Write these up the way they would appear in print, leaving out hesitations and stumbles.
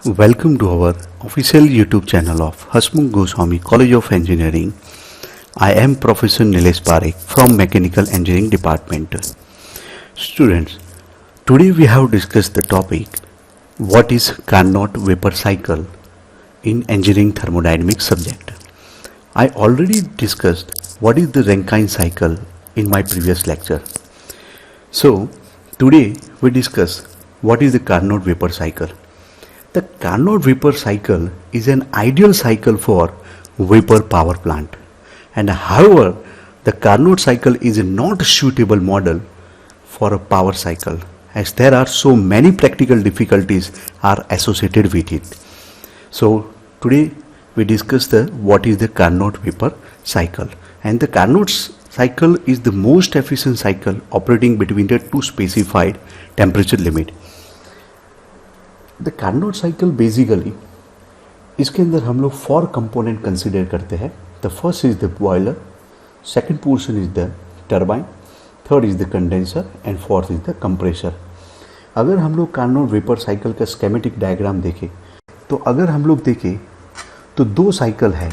Welcome to our official YouTube channel of Hasmukh Goswami College of Engineering. I am Professor Nilesh Parekh from Mechanical Engineering Department. Students, today we have discussed the topic what is Carnot vapor cycle in engineering thermodynamics subject. I already discussed what is the Rankine cycle in my previous lecture. So today we discuss what is the Carnot vapor cycle. The Carnot vapor cycle is an ideal cycle for vapor power plant, and however the Carnot cycle is not a suitable model for a power cycle as there are so many practical difficulties are associated with it. So today we discuss what is the Carnot vapor cycle, and the Carnot cycle is the most efficient cycle operating between the two specified temperature limit. The Carnot cycle basically इसके अंदर हम लोग 4 component consider करते हैं. The first is the boiler, second portion is the turbine, third is the condenser and fourth is the compressor. अगर हम लोग Carnot vapour cycle का स्केमेटिक डायग्राम देखें तो अगर हम लोग देखें तो 2 साइकिल है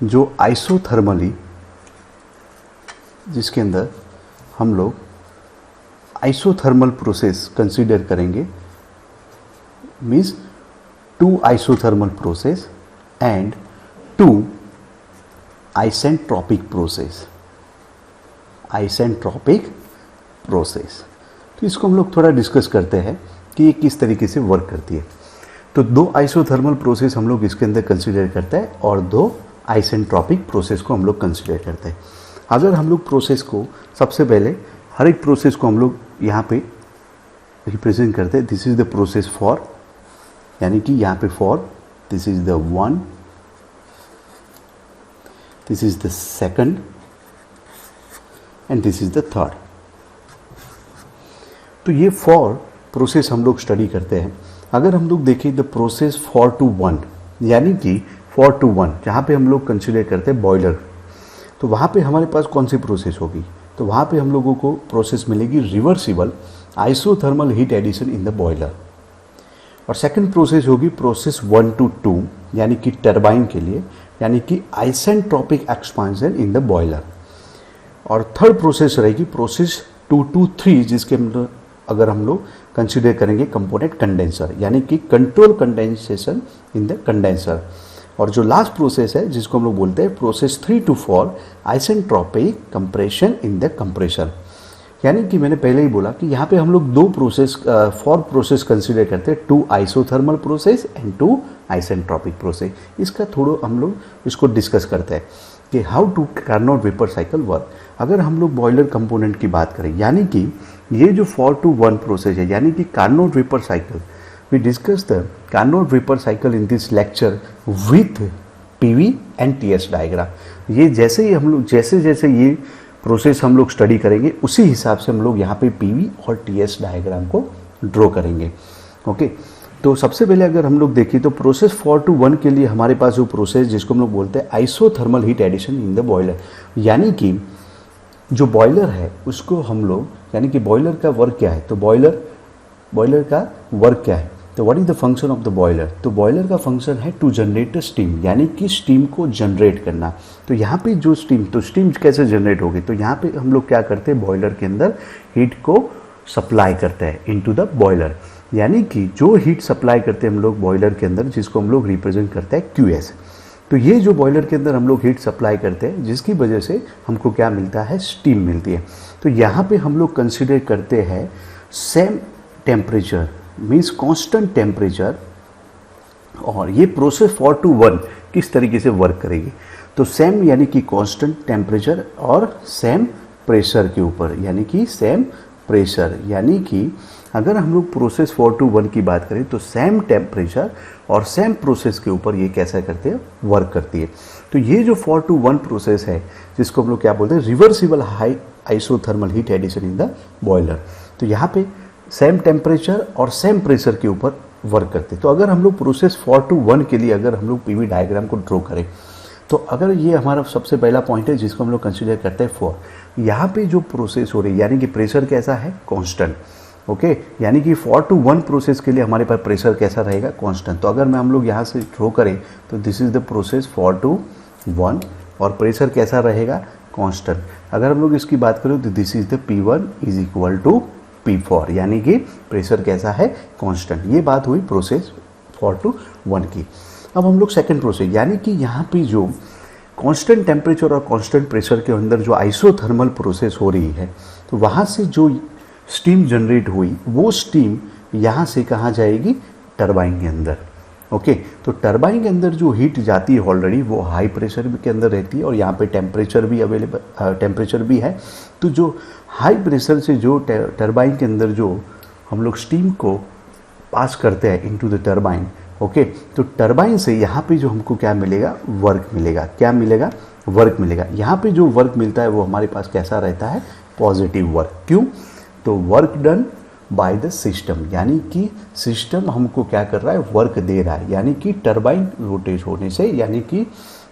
जो आइसोथर्मली, जिसके अंदर हम लोग आइसोथर्मल प्रोसेस कंसिडर करेंगे, means 2 isothermal process and 2 isentropic process. Isentropic process, तो इसको हम लोग थोड़ा डिस्कस करते हैं कि ये किस तरीके से वर्क करती है. तो 2 आइसोथर्मल प्रोसेस हम लोग इसके अंदर कंसिडर करते हैं और 2 आइसेंट्रोपिक प्रोसेस को हम लोग कंसिडर करते हैं. अगर हम लोग प्रोसेस को सबसे पहले हर एक प्रोसेस को हम लोग यहाँ पे रिप्रेजेंट करते हैं. This is the process for, यानी कि यहाँ पे for, this is the 1, this is the second and this is the third. तो ये 4 प्रोसेस हम लोग स्टडी करते हैं. अगर हम लोग देखें द प्रोसेस 4 to 1, यानी कि 4 to 1 जहाँ पे हम लोग कंसिडर करते हैं बॉयलर, तो वहाँ पे हमारे पास कौन सी प्रोसेस होगी, तो वहाँ पे हम लोगों को प्रोसेस मिलेगी reversible isothermal heat addition in the boiler. और सेकंड प्रोसेस होगी प्रोसेस 1 to 2, यानी कि टरबाइन के लिए, यानी कि isentropic expansion in the boiler. और थर्ड प्रोसेस रहेगी प्रोसेस 2 to 3, जिसके अंदर अगर हम लोग कंसिडर करेंगे कंपोनेंट कंडेंसर, यानी कि control condensation in the condenser. और जो लास्ट प्रोसेस है जिसको हम लोग बोलते हैं process 3 to 4 isentropic compression in the compressor. यानी कि मैंने पहले ही बोला कि यहाँ पे हम लोग 4 प्रोसेस कंसिडर करते हैं, 2 isothermal process and 2 isentropic process. इसका थोड़ा हम लोग इसको डिस्कस करते हैं कि how to Carnot vapour cycle work. अगर हम लोग बॉयलर कंपोनेंट की बात करें, यानी कि ये जो 4 to 1 प्रोसेस है, यानी कि Carnot vapour cycle, we discuss the Carnot vapour cycle in this lecture with PV and TS diagram. ये जैसे ही हम लोग जैसे ये प्रोसेस हम लोग स्टडी करेंगे उसी हिसाब से हम लोग यहाँ पे पीवी और टीएस डायग्राम को ड्रॉ करेंगे. ओके, तो सबसे पहले अगर हम लोग देखें तो प्रोसेस 4 to 1 के लिए हमारे पास जो प्रोसेस जिसको हम लोग बोलते हैं isothermal heat addition in the boiler, यानी कि जो बॉयलर है उसको हम लोग, यानी कि बॉयलर का वर्क क्या है, तो बॉयलर का वर्क क्या है, तो what is the function of the boiler. तो बॉयलर का फंक्शन है टू जनरेट स्टीम, यानी कि स्टीम को जनरेट करना. तो यहाँ पे जो स्टीम कैसे जनरेट होगी, तो यहाँ पे हम लोग क्या करते हैं, बॉयलर के अंदर हीट को सप्लाई करते हैं इनटू द बॉयलर, यानी कि जो हीट सप्लाई करते हैं हम लोग बॉयलर के अंदर, जिसको हम लोग रिप्रेजेंट करते हैं QS. तो ये जो बॉयलर के अंदर हम लोग हीट सप्लाई करते हैं जिसकी वजह से हमको क्या मिलता है, स्टीम मिलती है. तो यहाँ पे हम लोग कंसिडर करते हैं same temperature, means constant temperature. और ये प्रोसेस 4 to 1 किस तरीके से वर्क करेगी, तो सेम यानी कि कांस्टेंट टेम्परेचर और सेम प्रेशर के ऊपर, यानी कि सेम प्रेशर, यानी कि अगर हम लोग प्रोसेस 4 to 1 की बात करें तो सेम टेम्परेचर और सेम प्रोसेस के ऊपर ये कैसा करते हैं, वर्क करती है. तो ये जो 4 to 1 प्रोसेस है जिसको हम लोग क्या बोलते हैं, reversible high isothermal heat addition in the boiler. तो यहाँ पे सेम टेम्परेचर और सेम प्रेशर के ऊपर वर्क करते हैं. तो अगर हम लोग प्रोसेस 4 to 1 के लिए अगर हम लोग पीवी डायग्राम को ड्रॉ करें, तो अगर ये हमारा सबसे पहला पॉइंट है जिसको हम लोग कंसिडर करते हैं 4, यहाँ पे जो प्रोसेस हो रही है, यानी कि प्रेशर कैसा है, कांस्टेंट, ओके, यानी कि 4 to 1 प्रोसेस के लिए हमारे पास प्रेशर कैसा रहेगा, कांस्टेंट। तो अगर मैं हम लोग यहाँ से ड्रॉ करें तो this is the process 4 to 1 और प्रेशर कैसा रहेगा, कांस्टेंट। अगर हम लोग इसकी बात करें तो this is the P1 is equal to P4, यानी कि प्रेशर कैसा है, कांस्टेंट। ये बात हुई प्रोसेस 4 to 1 की। अब हम लोग सेकेंड प्रोसेस, यानी कि यहाँ पे जो कांस्टेंट टेम्परेचर और कांस्टेंट प्रेशर के अंदर जो आइसोथर्मल प्रोसेस हो रही है, तो वहाँ से जो स्टीम जनरेट हुई वो स्टीम यहाँ से कहाँ जाएगी, टरबाइन के अंदर। ओके, तो टरबाइन के अंदर जो हीट जाती है ऑलरेडी वो हाई प्रेशर के अंदर रहती है और यहाँ पे टेम्परेचर भी अवेलेबल, टेम्परेचर भी है। तो जो हाई प्रेशर से जो टरबाइन के अंदर जो हम लोग स्टीम को पास करते हैं इनटू द टरबाइन, ओके, तो टरबाइन से यहाँ पे जो हमको क्या मिलेगा, वर्क मिलेगा। क्या मिलेगा, वर्क मिलेगा। यहाँ पे जो वर्क मिलता है वो हमारे पास कैसा रहता है, पॉजिटिव वर्क। क्यों, तो work done by the system, यानी कि सिस्टम हमको क्या कर रहा है, वर्क दे रहा है। यानी कि टरबाइन रोटेट होने से, यानी कि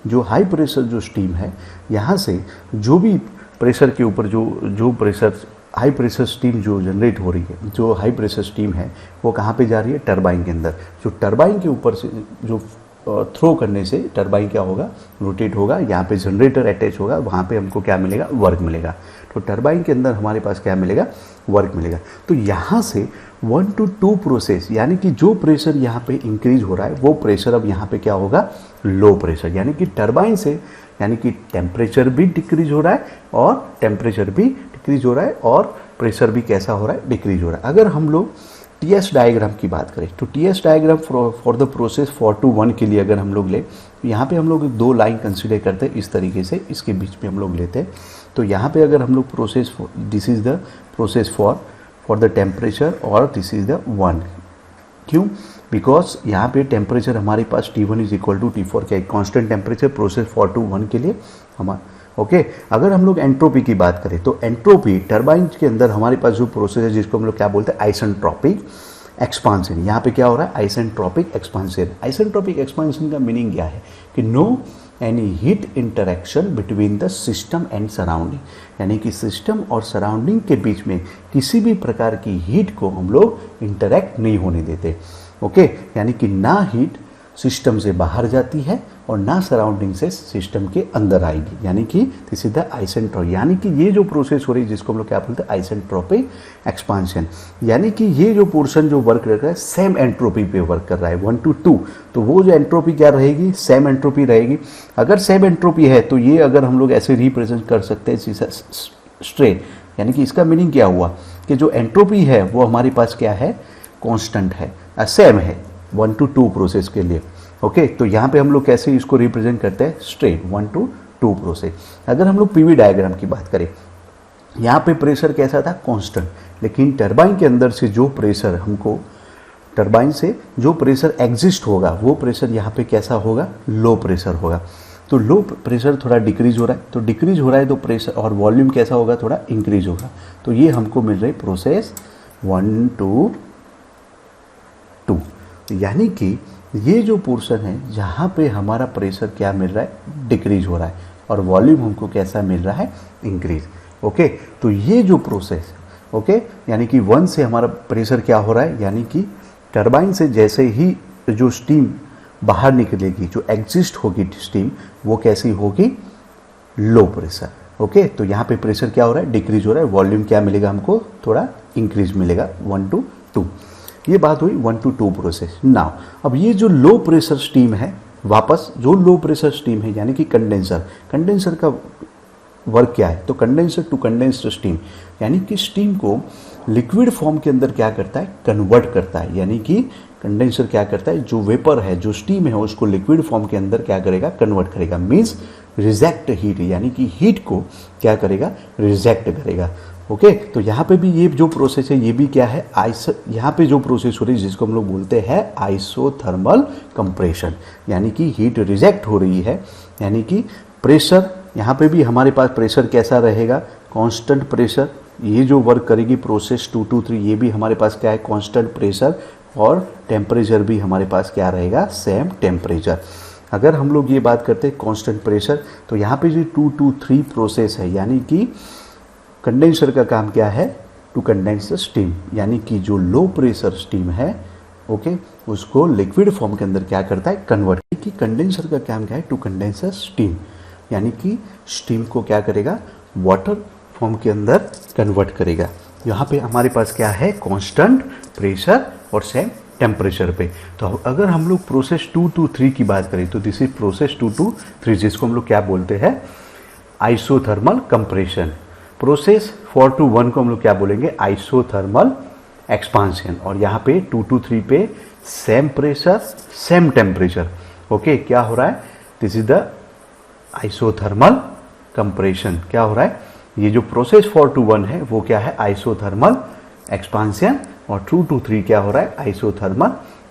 जो हाई प्रेशर जो स्टीम है, यहाँ से जो भी प्रेशर के ऊपर जो प्रेशर हाई प्रेशर स्टीम जो जनरेट हो रही है, जो हाई प्रेशर स्टीम है वो कहाँ पे जा रही है, टरबाइन के अंदर। जो टरबाइन के ऊपर से जो थ्रो करने से टरबाइन क्या होगा, रोटेट होगा, यहाँ पे जनरेटर अटैच होगा, वहाँ पे हमको क्या मिलेगा, वर्क मिलेगा। तो टरबाइन के अंदर हमारे पास क्या मिलेगा, वर्क मिलेगा। तो यहाँ से 1 to 2 प्रोसेस, यानी कि जो प्रेशर यहाँ पे इंक्रीज हो रहा है वो प्रेशर अब यहाँ पे क्या होगा, लो प्रेशर। यानी कि टरबाइन से, यानी कि टेम्परेचर भी डिक्रीज हो रहा है और टेम्परेचर भी डिक्रीज हो रहा है और प्रेशर भी कैसा हो रहा है, डिक्रीज हो रहा है। अगर हम लोग टीएस डायग्राम की बात करें तो TS diagram for the process 4 to 1 के लिए अगर हम लोग ले, तो यहाँ पे हम लोग 2 लाइन कंसीडर करते हैं इस तरीके से, इसके बीच में हम लोग लेते हैं। तो यहाँ पे अगर हम लोग process, this is the process for the temperature और दिस इज द 1। क्यों, बिकॉज यहाँ पे टेम्परेचर हमारे पास T1 is equal to T4 क्या है, कॉन्स्टेंट टेम्परेचर प्रोसेस 4 to 1 के लिए हमारा। ओके, अगर हम लोग एंट्रोपी की बात करें तो एंट्रोपी टरबाइन के अंदर हमारे पास जो प्रोसेस है जिसको हम लोग क्या बोलते हैं, आइसेंट्रोपिक एक्सपांशन। यहाँ पे क्या हो रहा है, आइसेंट्रोपिक एक्सपांशन। आइसेंट्रोपिक एक्सपांशन का मीनिंग क्या है कि no any heat interaction between the system and surrounding, यानी कि सिस्टम और सराउंडिंग के बीच में किसी भी प्रकार की हीट को हम लोग इंटरेक्ट नहीं होने देते। ओके, यानी कि ना हीट सिस्टम से बाहर जाती है और ना सराउंडिंग से सिस्टम के अंदर आएगी, यानी कि दिस इज द आइसेंट्रोपिक। यानी कि ये जो प्रोसेस हो रही है जिसको हम लोग क्या बोलते हैं, आइसेंट्रोपिक एक्सपांशन। यानी कि ये जो पोर्शन जो वर्क कर रहा है सेम एंट्रोपी पे वर्क कर रहा है 1 to 2, तो वो जो एंट्रोपी क्या रहेगी, सेम एंट्रोपी रहेगी। अगर सेम एंट्रोपी है तो ये अगर हम लोग ऐसे रिप्रेजेंट कर सकते हैं स्ट्रेट, यानी कि इसका मीनिंग क्या हुआ कि जो एंट्रोपी है वो हमारे पास क्या है, कॉन्स्टेंट है, सेम है 1 to 2 प्रोसेस के लिए। ओके, तो यहाँ पे हम लोग कैसे इसको रिप्रेजेंट करते हैं, स्ट्रेट 1 to 2 प्रोसेस। अगर हम लोग पीवी डायग्राम की बात करें, यहाँ पे प्रेशर कैसा था, कांस्टेंट, लेकिन टरबाइन के अंदर से जो प्रेशर हमको, टरबाइन से जो प्रेशर एग्जिस्ट होगा वो प्रेशर यहाँ पे कैसा होगा, लो प्रेशर होगा। तो लो प्रेशर थोड़ा डिक्रीज हो रहा है, तो डिक्रीज हो रहा है तो प्रेशर और वॉल्यूम कैसा होगा, थोड़ा इंक्रीज होगा। तो ये हमको मिल रही प्रोसेस 1 to 2, यानी कि ये जो पोर्शन है जहाँ पे हमारा प्रेशर क्या मिल रहा है, डिक्रीज हो रहा है और वॉल्यूम हमको कैसा मिल रहा है, इंक्रीज। ओके, तो ये जो प्रोसेस, ओके, यानी कि 1 से हमारा प्रेशर क्या हो रहा है, यानी कि टरबाइन से जैसे ही जो स्टीम बाहर निकलेगी, जो एग्जिस्ट होगी स्टीम, वो कैसी होगी, लो प्रेशर। ओके, तो यहाँ पे प्रेशर क्या हो रहा है, डिक्रीज हो रहा है, वॉल्यूम क्या मिलेगा हमको, थोड़ा इंक्रीज मिलेगा 1 to 2। ये बात हुई 1 to 2 प्रोसेस। नाउ अब ये जो लो प्रेशर स्टीम है, वापस जो लो प्रेशर स्टीम है यानी कि कंडेंसर, कंडेंसर का वर्क क्या है, तो कंडेंसर टू कंडेंस्ड स्टीम, यानी कि स्टीम को लिक्विड फॉर्म के अंदर क्या करता है, कन्वर्ट करता है। यानी कि कंडेंसर क्या करता है, जो वेपर है, जो स्टीम है, उसको लिक्विड फॉर्म के अंदर क्या करेगा, कन्वर्ट करेगा। मीन्स रिजेक्ट हीट, यानी कि हीट को क्या करेगा, रिजेक्ट करेगा। ओके, तो यहाँ पे भी ये जो प्रोसेस है ये भी क्या है, यहाँ पे जो प्रोसेस हो रही है जिसको हम लोग बोलते हैं आइसोथर्मल कंप्रेशन, यानी कि हीट रिजेक्ट हो रही है। यानी कि प्रेशर, यहाँ पे भी हमारे पास प्रेशर कैसा रहेगा, कांस्टेंट प्रेशर। ये जो वर्क करेगी प्रोसेस 2 to 3, ये भी हमारे पास क्या है, कांस्टेंट प्रेशर, और टेम्परेचर भी हमारे पास क्या रहेगा, सेम टेम्परेचर। अगर हम लोग ये बात करते हैं कांस्टेंट प्रेशर, तो यहाँ पे जो 2 to 3 प्रोसेस है, यानी कि कंडेंसर का काम क्या है, टू कंडेंस द स्टीम, यानी कि जो लो प्रेशर स्टीम है ओके उसको लिक्विड फॉर्म के अंदर क्या करता है, कन्वर्ट। कि कंडेंसर का काम क्या है, टू कंडेंस द स्टीम, यानी कि स्टीम को क्या करेगा, वाटर फॉर्म के अंदर कन्वर्ट करेगा। यहाँ पे हमारे पास क्या है, कांस्टेंट प्रेशर और सेम टेम्परेचर पे। तो अगर हम लोग प्रोसेस 2 to 3 की बात करें तो दिस इज प्रोसेस 2 to 3, जिसको हम लोग क्या बोलते हैं, आइसोथर्मल कंप्रेशन। प्रोसेस 4 to 1 को हम लोग क्या बोलेंगे, आइसोथर्मल एक्सपांशन। और यहाँ पे 2 to 3 पे same pressure same temperature. Okay क्या हो रहा है, this is the isothermal compression. क्या हो रहा है, ये जो प्रोसेस 4 to 1 है वो क्या है, आइसोथर्मल एक्सपांशन, और 2 to 3 क्या हो रहा है, आइसोथर्मल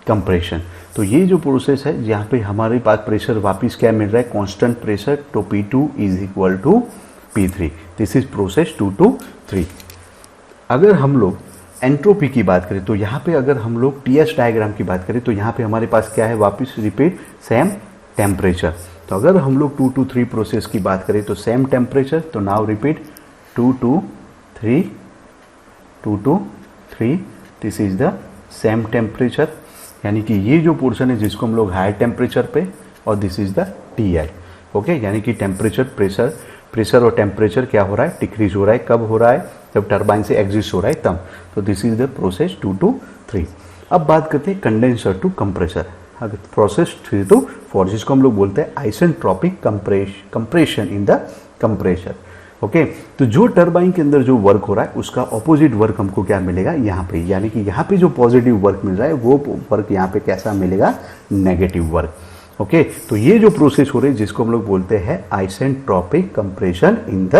कंप्रेशन। तो ये जो प्रोसेस है यहाँ पे हमारे पास प्रेशर वापस क्या मिल रहा है, कांस्टेंट प्रेशर, तो P2 is equal to P3। This is process 2 to 3। अगर हम लोग एंट्रोपी की बात करें तो यहाँ पे अगर हम लोग TS डायग्राम की बात करें तो यहाँ पे हमारे पास क्या है, वापस रिपीट सेम टेम्परेचर। तो अगर हम लोग 2 to 3 प्रोसेस की बात करें तो सेम टेम्परेचर, तो now repeat 2 to 3, 2 to 3, this is the same temperature, यानी कि ये जो पोर्शन है जिसको हम लोग हायर टेम्परेचर पे, और this is the TI। Okay यानी कि टेम्परेचर प्रेशर और टेम्परेचर क्या हो रहा है, डिक्रीज हो रहा है। कब हो रहा है, जब टरबाइन से एग्जिस्ट हो रहा है तब। तो this is the process 2 to 3। अब बात करते हैं कंडेंसर टू कंप्रेसर। अगर प्रोसेस 3 to 4 जिसको हम लोग बोलते हैं isentropic compression in the compressor. Okay तो जो टरबाइन के अंदर जो वर्क हो रहा है उसका ऑपोजिट वर्क हमको क्या मिलेगा यहाँ पे, यानी कि यहाँ पे जो पॉजिटिव वर्क मिल रहा है वो वर्क यहाँ पे कैसा मिलेगा, नेगेटिव वर्क। ओके तो ये जो प्रोसेस हो रही है जिसको हम लोग बोलते हैं isentropic compression in the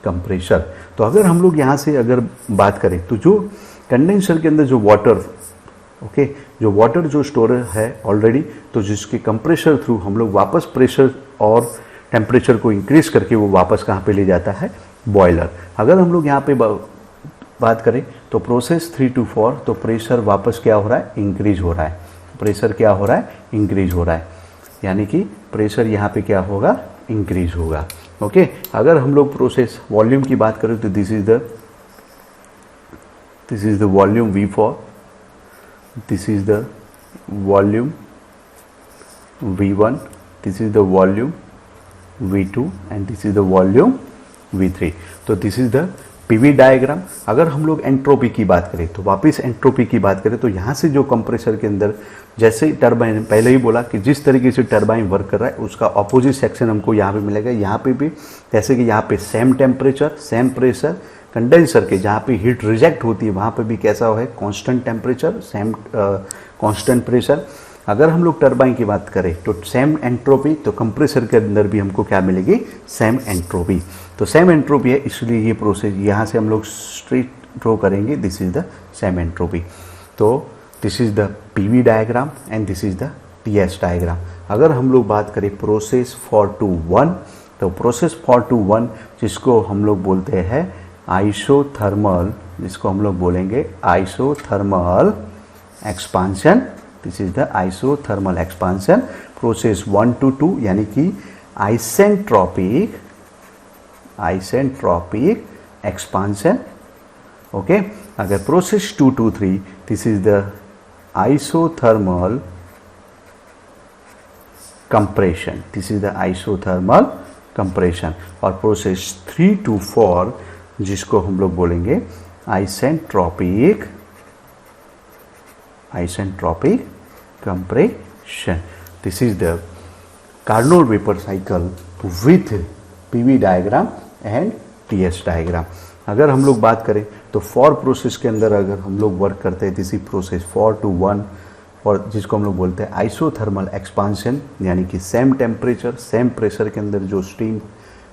compressor. तो अगर हम लोग यहाँ से अगर बात करें तो जो कंडेंसर के अंदर जो वाटर जो वाटर जो स्टोर है ऑलरेडी, तो जिसके कंप्रेसर थ्रू हम लोग वापस प्रेशर और टेम्परेचर को इंक्रीज करके वो वापस कहाँ पे ले जाता है, बॉयलर। अगर हम लोग यहाँ पे बात करें तो प्रोसेस 3 to 4 तो प्रेशर वापस क्या हो रहा है, इंक्रीज हो रहा है। प्रेशर क्या हो रहा है, इंक्रीज हो रहा है, यानी कि प्रेशर यहाँ पे क्या होगा, इंक्रीज होगा। ओके अगर हम लोग प्रोसेस वॉल्यूम की बात करें तो this is the volume V4, this is the volume V1, this is the volume V2 and this is the volume V3। तो this is the PV diagram. अगर हम लोग एंट्रोपी की बात करें तो वापस एंट्रोपी की बात करें तो यहाँ से जो कंप्रेसर के अंदर जैसे टरबाइन, पहले ही बोला कि जिस तरीके से टरबाइन वर्क कर रहा है उसका ऑपोजिट सेक्शन हमको यहाँ पे मिलेगा। यहाँ पे भी जैसे कि यहाँ पे same temperature same pressure, condenser के जहाँ पे हीट रिजेक्ट होती है वहाँ पे भी कैसा है, constant temperature same constant pressure. अगर हम लोग टरबाइन की बात करें तो सेम एंट्रोपी, तो कंप्रेसर के अंदर भी हमको क्या मिलेगी, सेम एंट्रोपी। तो सेम एंट्रोपी है इसलिए ये प्रोसेस यहाँ से हम लोग स्ट्रेट ड्रॉ करेंगे, this is the same entropy. तो this is the PV diagram and this is the TS diagram. अगर हम लोग बात करें प्रोसेस 4 to 1 तो प्रोसेस 4 to 1 जिसको हम लोग बोलते हैं आइसोथर्मल, जिसको हम लोग बोलेंगे isothermal expansion, this is the isothermal expansion. Process 1 to 2 यानी कि आइसेंट्रोपिक एक्सपांशन। ओके अगर process 2 to 3 this is the isothermal compression, this is the isothermal compression. और प्रोसेस 3 to 4 जिसको हम लोग बोलेंगे isentropic compression. This is the Carnot vapor cycle with PV diagram and TS diagram. अगर हम लोग बात करें तो 4 प्रोसेस के अंदर अगर हम लोग वर्क करते हैं इसी प्रोसेस 4 to 1 और जिसको हम लोग बोलते हैं आइसोथर्मल एक्सपांशन, यानी कि सेम टेम्परेचर सेम प्रेशर के अंदर जो स्टीम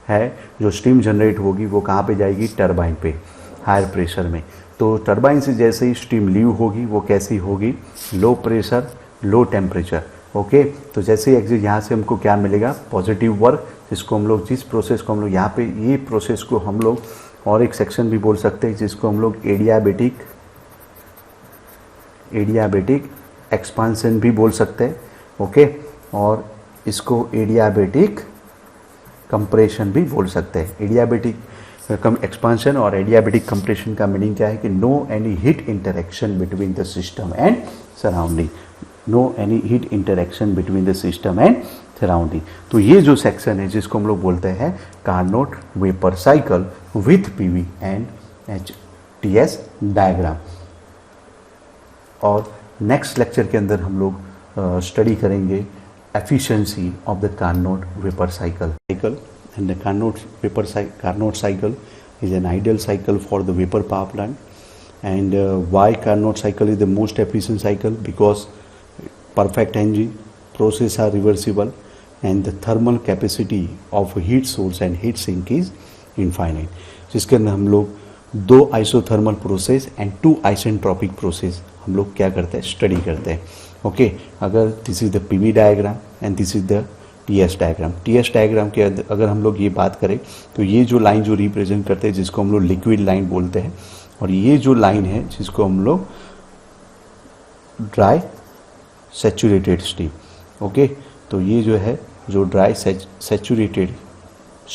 है, जो स्टीम जनरेट होगी वो कहाँ पे जाएगी, टरबाइन पे हायर प्रेशर में। तो टरबाइन से जैसे ही स्टीम लीव होगी वो कैसी होगी, low pressure low temperature. Okay तो जैसे ही एग्जिट यहाँ से हमको क्या मिलेगा, पॉजिटिव वर्क, जिसको हम लोग जिस प्रोसेस को हम लोग यहाँ पे ये प्रोसेस को हम लोग और एक सेक्शन भी बोल सकते हैं जिसको हम लोग एडियाबेटिक एक्सपांशन भी बोल सकते हैं। ओके और इसको एडियाबेटिक कंप्रेशन भी बोल सकते हैं। एडियाबेटिक एक्सपांशन और एडियाबेटिक कंप्रेशन का मीनिंग क्या है कि no any heat interaction between the system and surrounding, no any heat interaction between the system and surrounding. तो ये जो सेक्शन है जिसको हम लोग बोलते हैं Carnot vapour cycle with PV and HTS diagram. और नेक्स्ट लेक्चर के अंदर हम लोग स्टडी करेंगे efficiency of the Carnot vapor cycle. And the Carnot cycle is an ideal cycle for the vapor power plant. And why Carnot cycle is the most efficient cycle? Because perfect engine, process are reversible, and the thermal capacity of heat source and heat sink is infinite. जिसके अंदर हम लोग 2 isothermal process and 2 isentropic process हम लोग क्या करते हैं, study करते हैं। ओके, अगर this is the PV diagram and this is the TS diagram. TS diagram के अगर हम लोग ये बात करें तो ये जो लाइन जो रिप्रेजेंट करते हैं जिसको हम लोग लिक्विड लाइन बोलते हैं, और ये जो लाइन है जिसको हम लोग ड्राई सैचुरेटेड स्टीम। ओके, तो ये जो है जो ड्राई सैचुरेटेड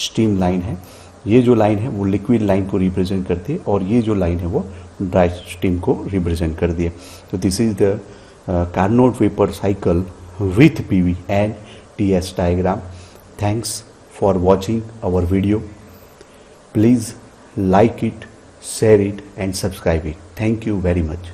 स्टीम लाइन है, ये जो लाइन है वो लिक्विड लाइन को रिप्रेजेंट करती है, और ये जो लाइन है वो ड्राई स्टीम को रिप्रेजेंट कर दिया। तो this is the Carnot vapor cycle with PV and TS diagram. Thanks for watching our video. Please like it, share it and subscribe it. Thank you very much.